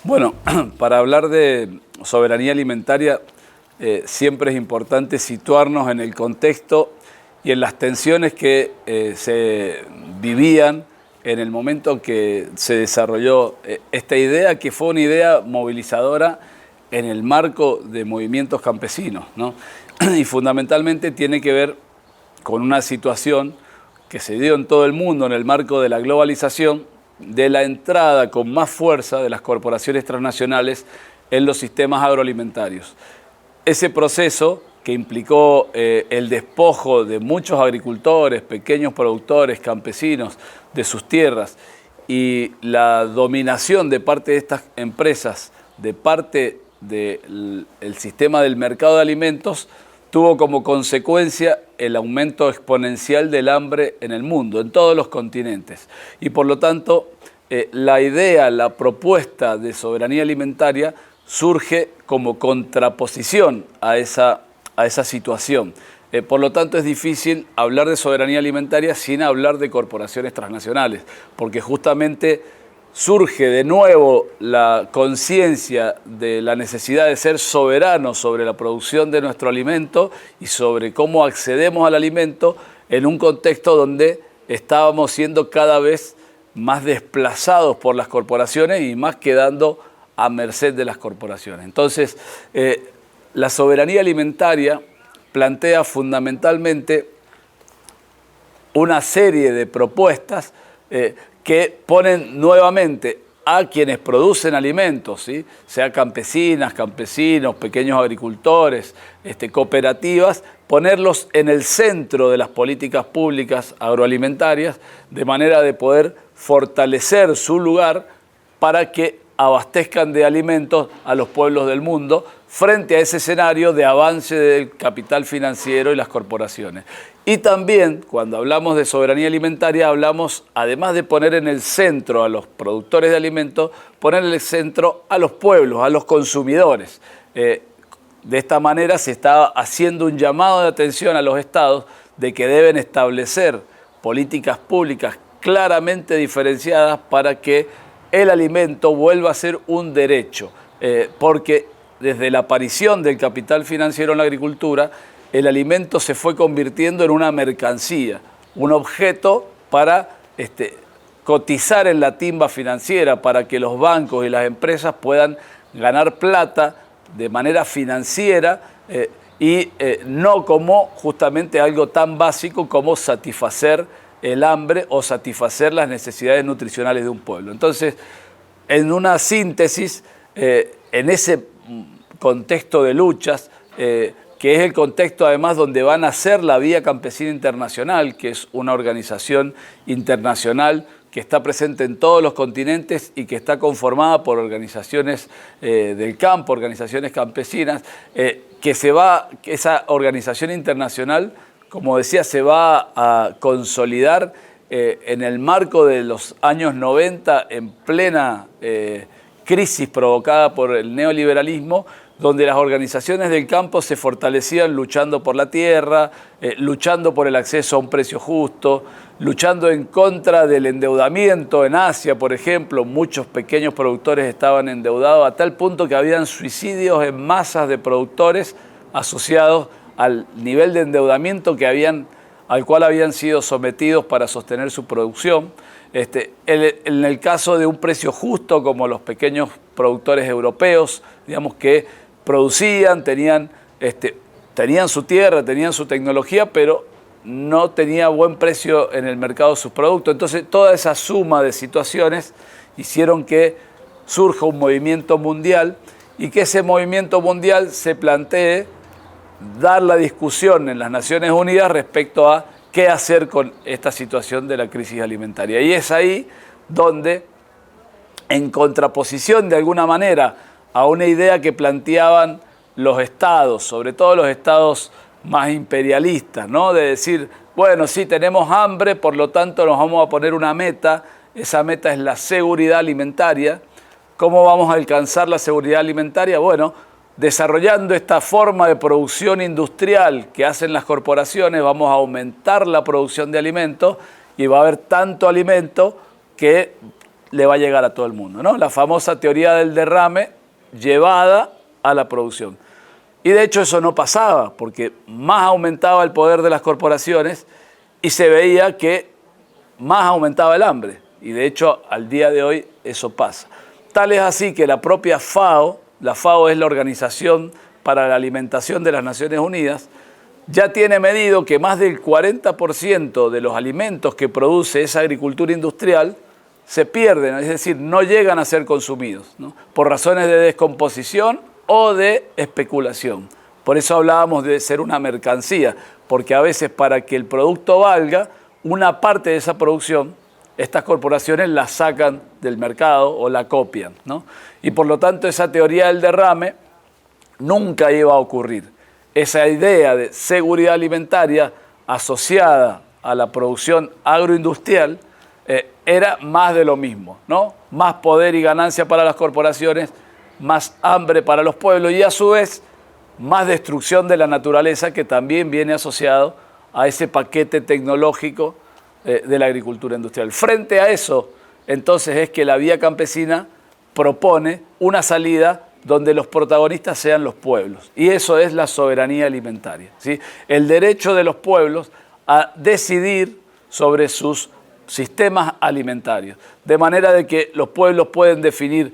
Bueno, para hablar de soberanía alimentaria siempre es importante situarnos en el contexto y en las tensiones que se vivían en el momento que se desarrolló esta idea, que fue una idea movilizadora en el marco de movimientos campesinos, ¿no? Y fundamentalmente tiene que ver con una situación que se dio en todo el mundo en el marco de la globalización, de la entrada con más fuerza de las corporaciones transnacionales en los sistemas agroalimentarios. Ese proceso que implicó el despojo de muchos agricultores, pequeños productores, campesinos de sus tierras y la dominación de parte de estas empresas, de parte del sistema del mercado de alimentos, tuvo como consecuencia el aumento exponencial del hambre en el mundo, en todos los continentes. Y por lo tanto, la idea, la propuesta de soberanía alimentaria surge como contraposición a esa situación. Por lo tanto, es difícil hablar de soberanía alimentaria sin hablar de corporaciones transnacionales, porque justamente surge de nuevo la conciencia de la necesidad de ser soberanos sobre la producción de nuestro alimento y sobre cómo accedemos al alimento en un contexto donde estábamos siendo cada vez más desplazados por las corporaciones y más quedando a merced de las corporaciones. Entonces, la soberanía alimentaria plantea fundamentalmente una serie de propuestas que ponen nuevamente a quienes producen alimentos, ¿sí? Sea campesinas, campesinos, pequeños agricultores, cooperativas, ponerlos en el centro de las políticas públicas agroalimentarias, de manera de poder fortalecer su lugar para que abastezcan de alimentos a los pueblos del mundo frente a ese escenario de avance del capital financiero y las corporaciones. Y también, cuando hablamos de soberanía alimentaria, hablamos, además de poner en el centro a los productores de alimentos, poner en el centro a los pueblos, a los consumidores. De esta manera se está haciendo un llamado de atención a los estados de que deben establecer políticas públicas claramente diferenciadas para que el alimento vuelva a ser un derecho, porque desde la aparición del capital financiero en la agricultura, el alimento se fue convirtiendo en una mercancía, un objeto para cotizar en la timba financiera, para que los bancos y las empresas puedan ganar plata de manera financiera y no como justamente algo tan básico como satisfacer el hambre o satisfacer las necesidades nutricionales de un pueblo. Entonces, en una síntesis, en ese contexto de luchas, que es el contexto además donde va a nacer la Vía Campesina Internacional, que es una organización internacional que está presente en todos los continentes y que está conformada por organizaciones del campo, organizaciones campesinas, que esa organización internacional, como decía, se va a consolidar en el marco de los años 90 en plena crisis provocada por el neoliberalismo, donde las organizaciones del campo se fortalecían luchando por la tierra, luchando por el acceso a un precio justo, luchando en contra del endeudamiento. En Asia, por ejemplo, muchos pequeños productores estaban endeudados a tal punto que habían suicidios en masas de productores asociados al nivel de endeudamiento al cual habían sido sometidos para sostener su producción. En el caso de un precio justo, como los pequeños productores europeos, digamos, que producían, tenían su tierra, tenían su tecnología, pero no tenía buen precio en el mercado sus productos. Entonces, toda esa suma de situaciones hicieron que surja un movimiento mundial y que ese movimiento mundial se plantee dar la discusión en las Naciones Unidas respecto a qué hacer con esta situación de la crisis alimentaria. Y es ahí donde, en contraposición de alguna manera a una idea que planteaban los estados, sobre todo los estados más imperialistas, ¿no? De decir, bueno, sí, tenemos hambre, por lo tanto nos vamos a poner una meta, esa meta es la seguridad alimentaria. ¿Cómo vamos a alcanzar la seguridad alimentaria? Bueno, desarrollando esta forma de producción industrial que hacen las corporaciones, vamos a aumentar la producción de alimentos y va a haber tanto alimento que le va a llegar a todo el mundo, ¿no? La famosa teoría del derrame llevada a la producción. Y de hecho eso no pasaba, porque más aumentaba el poder de las corporaciones y se veía que más aumentaba el hambre. Y de hecho al día de hoy eso pasa. Tal es así que la propia FAO, la FAO es la Organización para la Alimentación de las Naciones Unidas, ya tiene medido que más del 40% de los alimentos que produce esa agricultura industrial se pierden, es decir, no llegan a ser consumidos, ¿no? Por razones de descomposición o de especulación. Por eso hablábamos de ser una mercancía, porque a veces para que el producto valga, una parte de esa producción, estas corporaciones la sacan del mercado o la copian, ¿no? Y por lo tanto esa teoría del derrame nunca iba a ocurrir. Esa idea de seguridad alimentaria asociada a la producción agroindustrial era más de lo mismo, ¿no? Más poder y ganancia para las corporaciones, más hambre para los pueblos y a su vez más destrucción de la naturaleza, que también viene asociado a ese paquete tecnológico de la agricultura industrial. Frente a eso, entonces, es que la Vía Campesina propone una salida donde los protagonistas sean los pueblos. Y eso es la soberanía alimentaria, ¿sí? El derecho de los pueblos a decidir sobre sus sistemas alimentarios. De manera de que los pueblos pueden definir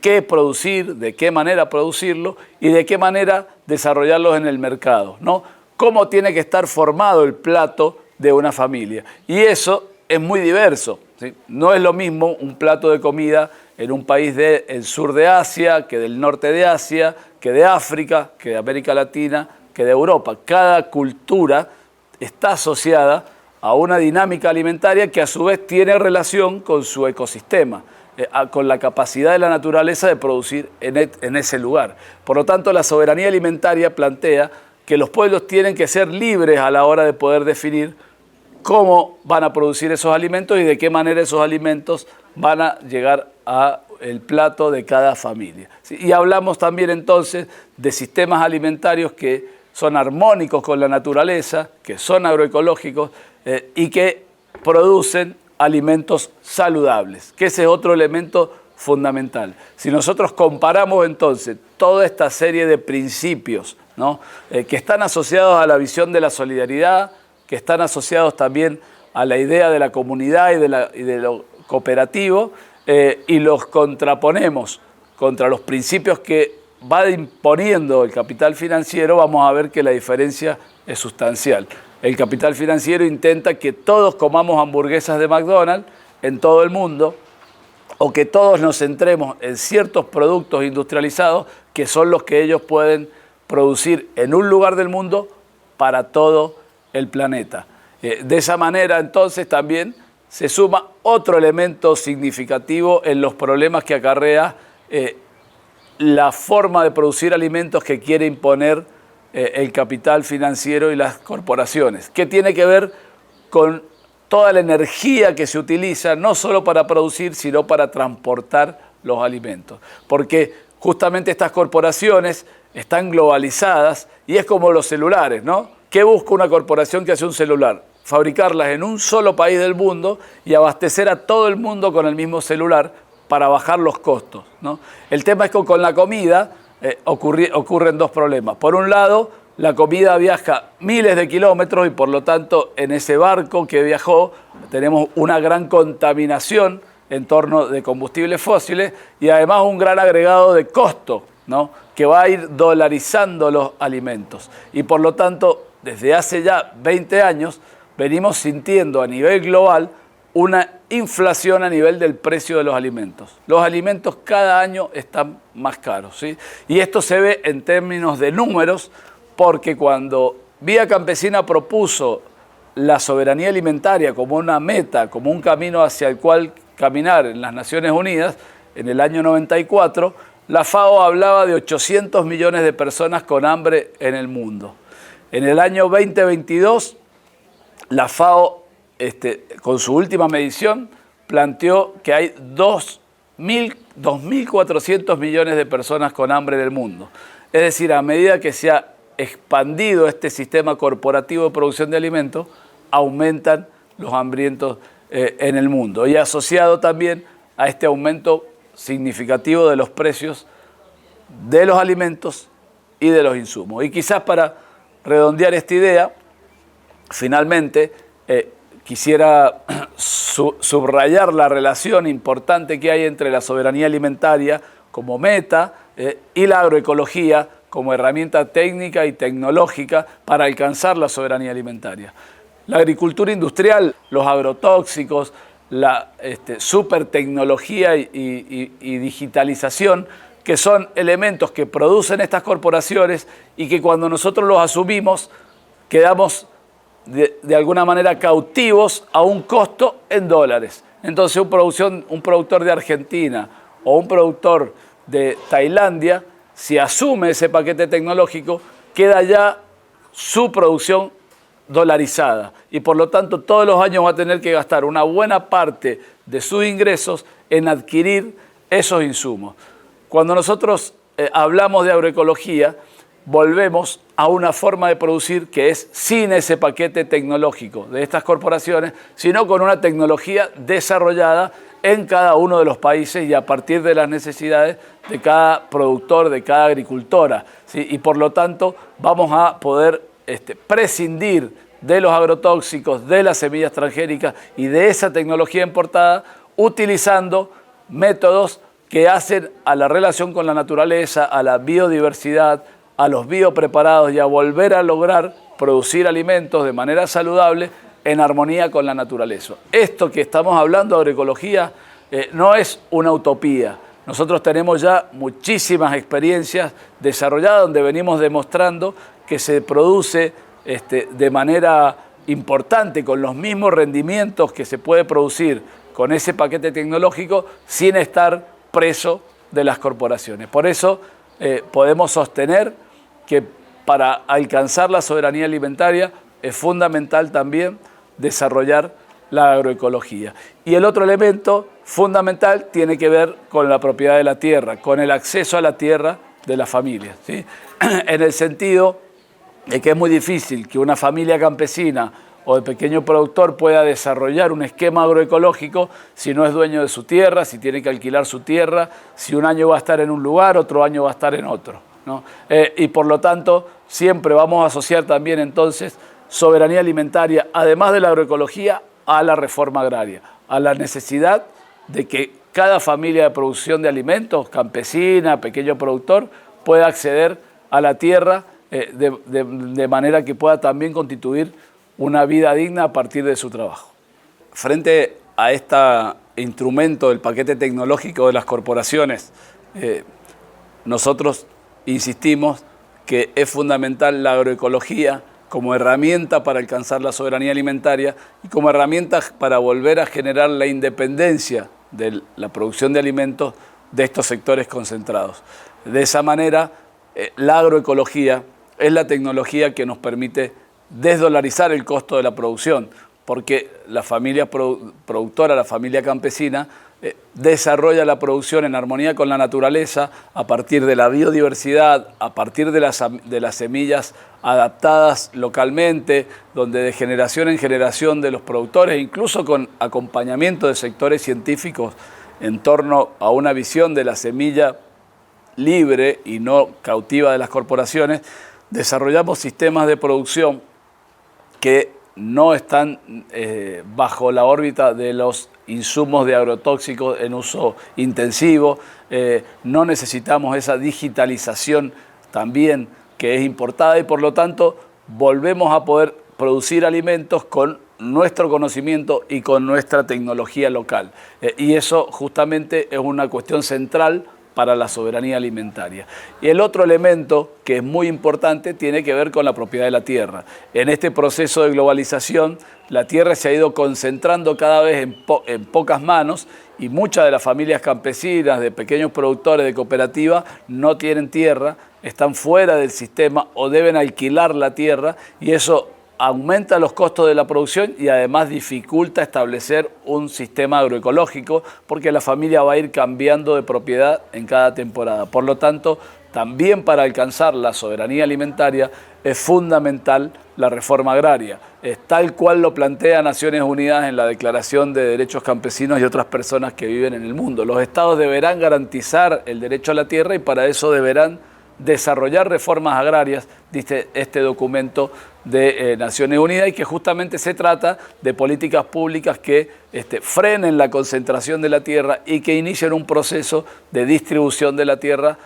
qué producir, de qué manera producirlo y de qué manera desarrollarlos en el mercado, ¿no? Cómo tiene que estar formado el plato de una familia. Y eso es muy diverso, ¿sí? No es lo mismo un plato de comida en un país del sur de Asia, que del norte de Asia, que de África, que de América Latina, que de Europa. Cada cultura está asociada a una dinámica alimentaria que a su vez tiene relación con su ecosistema, con la capacidad de la naturaleza de producir en ese lugar. Por lo tanto, la soberanía alimentaria plantea que los pueblos tienen que ser libres a la hora de poder definir cómo van a producir esos alimentos y de qué manera esos alimentos van a llegar al plato de cada familia. Y hablamos también entonces de sistemas alimentarios que son armónicos con la naturaleza, que son agroecológicos y que producen alimentos saludables, que ese es otro elemento fundamental. Si nosotros comparamos entonces toda esta serie de principios, ¿no? Que están asociados a la visión de la solidaridad, que están asociados también a la idea de la comunidad y de lo cooperativo, y los contraponemos contra los principios que va imponiendo el capital financiero, vamos a ver que la diferencia es sustancial. El capital financiero intenta que todos comamos hamburguesas de McDonald's en todo el mundo, o que todos nos centremos en ciertos productos industrializados que son los que ellos pueden producir en un lugar del mundo para todo el planeta. De esa manera, entonces, también se suma otro elemento significativo en los problemas que acarrea la forma de producir alimentos que quiere imponer el capital financiero y las corporaciones, que tiene que ver con toda la energía que se utiliza, no solo para producir, sino para transportar los alimentos. Porque justamente estas corporaciones están globalizadas y es como los celulares, ¿no? ¿Qué busca una corporación que hace un celular? Fabricarlas en un solo país del mundo y abastecer a todo el mundo con el mismo celular para bajar los costos, ¿no? El tema es que con la comida ocurren dos problemas. Por un lado, la comida viaja miles de kilómetros y por lo tanto en ese barco que viajó tenemos una gran contaminación en torno de combustibles fósiles y además un gran agregado de costo, ¿no? Que va a ir dolarizando los alimentos. Y por lo tanto, desde hace ya 20 años, venimos sintiendo a nivel global una inflación a nivel del precio de los alimentos. Los alimentos cada año están más caros, ¿sí? Y esto se ve en términos de números, porque cuando Vía Campesina propuso la soberanía alimentaria como una meta, como un camino hacia el cual caminar en las Naciones Unidas, en el año 94, la FAO hablaba de 800 millones de personas con hambre en el mundo. En el año 2022, la FAO, con su última medición, planteó que hay 2.400 millones de personas con hambre en el mundo. Es decir, a medida que se ha expandido este sistema corporativo de producción de alimentos, aumentan los hambrientos en el mundo. Y asociado también a este aumento significativo de los precios de los alimentos y de los insumos. Y quizás para redondear esta idea, finalmente quisiera subrayar la relación importante que hay entre la soberanía alimentaria como meta y la agroecología como herramienta técnica y tecnológica para alcanzar la soberanía alimentaria. La agricultura industrial, los agrotóxicos, la supertecnología y digitalización, que son elementos que producen estas corporaciones y que cuando nosotros los asumimos quedamos de alguna manera cautivos a un costo en dólares. Entonces un productor de Argentina o un productor de Tailandia, si asume ese paquete tecnológico, queda ya su producción dolarizada y por lo tanto todos los años va a tener que gastar una buena parte de sus ingresos en adquirir esos insumos. Cuando nosotros hablamos de agroecología, volvemos a una forma de producir que es sin ese paquete tecnológico de estas corporaciones, sino con una tecnología desarrollada en cada uno de los países y a partir de las necesidades de cada productor, de cada agricultora, ¿sí? Y por lo tanto vamos a poder prescindir de los agrotóxicos, de las semillas transgénicas y de esa tecnología importada, utilizando métodos que hacen a la relación con la naturaleza, a la biodiversidad, a los biopreparados y a volver a lograr producir alimentos de manera saludable en armonía con la naturaleza. Esto que estamos hablando de agroecología no es una utopía. Nosotros tenemos ya muchísimas experiencias desarrolladas donde venimos demostrando que se produce de manera importante con los mismos rendimientos que se puede producir con ese paquete tecnológico sin estar preso de las corporaciones. Por eso podemos sostener que para alcanzar la soberanía alimentaria es fundamental también desarrollar la agroecología. Y el otro elemento fundamental tiene que ver con la propiedad de la tierra, con el acceso a la tierra de las familias, ¿sí? En el sentido de que es muy difícil que una familia campesina o de pequeño productor pueda desarrollar un esquema agroecológico si no es dueño de su tierra, si tiene que alquilar su tierra, si un año va a estar en un lugar, otro año va a estar en otro, ¿no? Y por lo tanto siempre vamos a asociar también entonces soberanía alimentaria, además de la agroecología, a la reforma agraria, a la necesidad de que cada familia de producción de alimentos, campesina, pequeño productor, pueda acceder a la tierra de manera que pueda también constituir una vida digna a partir de su trabajo. Frente a este instrumento del paquete tecnológico de las corporaciones, nosotros insistimos que es fundamental la agroecología como herramienta para alcanzar la soberanía alimentaria y como herramienta para volver a generar la independencia de la producción de alimentos de estos sectores concentrados. De esa manera, la agroecología es la tecnología que nos permite desdolarizar el costo de la producción, porque la familia productora, la familia campesina, desarrolla la producción en armonía con la naturaleza a partir de la biodiversidad, a partir de las semillas adaptadas localmente, donde de generación en generación de los productores, incluso con acompañamiento de sectores científicos en torno a una visión de la semilla libre y no cautiva de las corporaciones, desarrollamos sistemas de producción que no están bajo la órbita de los insumos de agrotóxicos en uso intensivo, no necesitamos esa digitalización también que es importada y por lo tanto volvemos a poder producir alimentos con nuestro conocimiento y con nuestra tecnología local. Y eso justamente es una cuestión central para la soberanía alimentaria. Y el otro elemento que es muy importante tiene que ver con la propiedad de la tierra. En este proceso de globalización, la tierra se ha ido concentrando cada vez en pocas manos y muchas de las familias campesinas, de pequeños productores de cooperativa, no tienen tierra, están fuera del sistema o deben alquilar la tierra y eso aumenta los costos de la producción y además dificulta establecer un sistema agroecológico porque la familia va a ir cambiando de propiedad en cada temporada. Por lo tanto, también para alcanzar la soberanía alimentaria es fundamental la reforma agraria. Es tal cual lo plantea Naciones Unidas en la Declaración de Derechos Campesinos y otras personas que viven en el mundo. Los estados deberán garantizar el derecho a la tierra y para eso deberán desarrollar reformas agrarias, dice este documento de Naciones Unidas, y que justamente se trata de políticas públicas que frenen la concentración de la tierra y que inicien un proceso de distribución de la tierra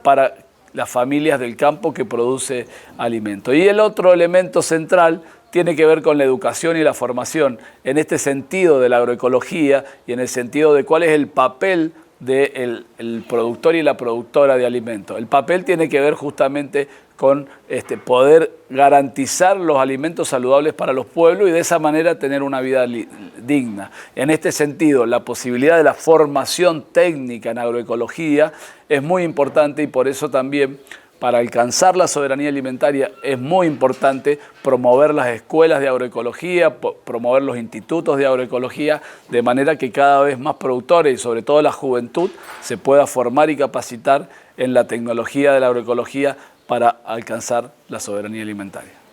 para las familias del campo que produce alimento. Y el otro elemento central tiene que ver con la educación y la formación, en este sentido de la agroecología y en el sentido de cuál es el papel del productor y la productora de alimentos. El papel tiene que ver justamente con poder garantizar los alimentos saludables para los pueblos y de esa manera tener una vida digna. En este sentido, la posibilidad de la formación técnica en agroecología es muy importante y por eso también para alcanzar la soberanía alimentaria es muy importante promover las escuelas de agroecología, promover los institutos de agroecología, de manera que cada vez más productores y sobre todo la juventud se pueda formar y capacitar en la tecnología de la agroecología para alcanzar la soberanía alimentaria.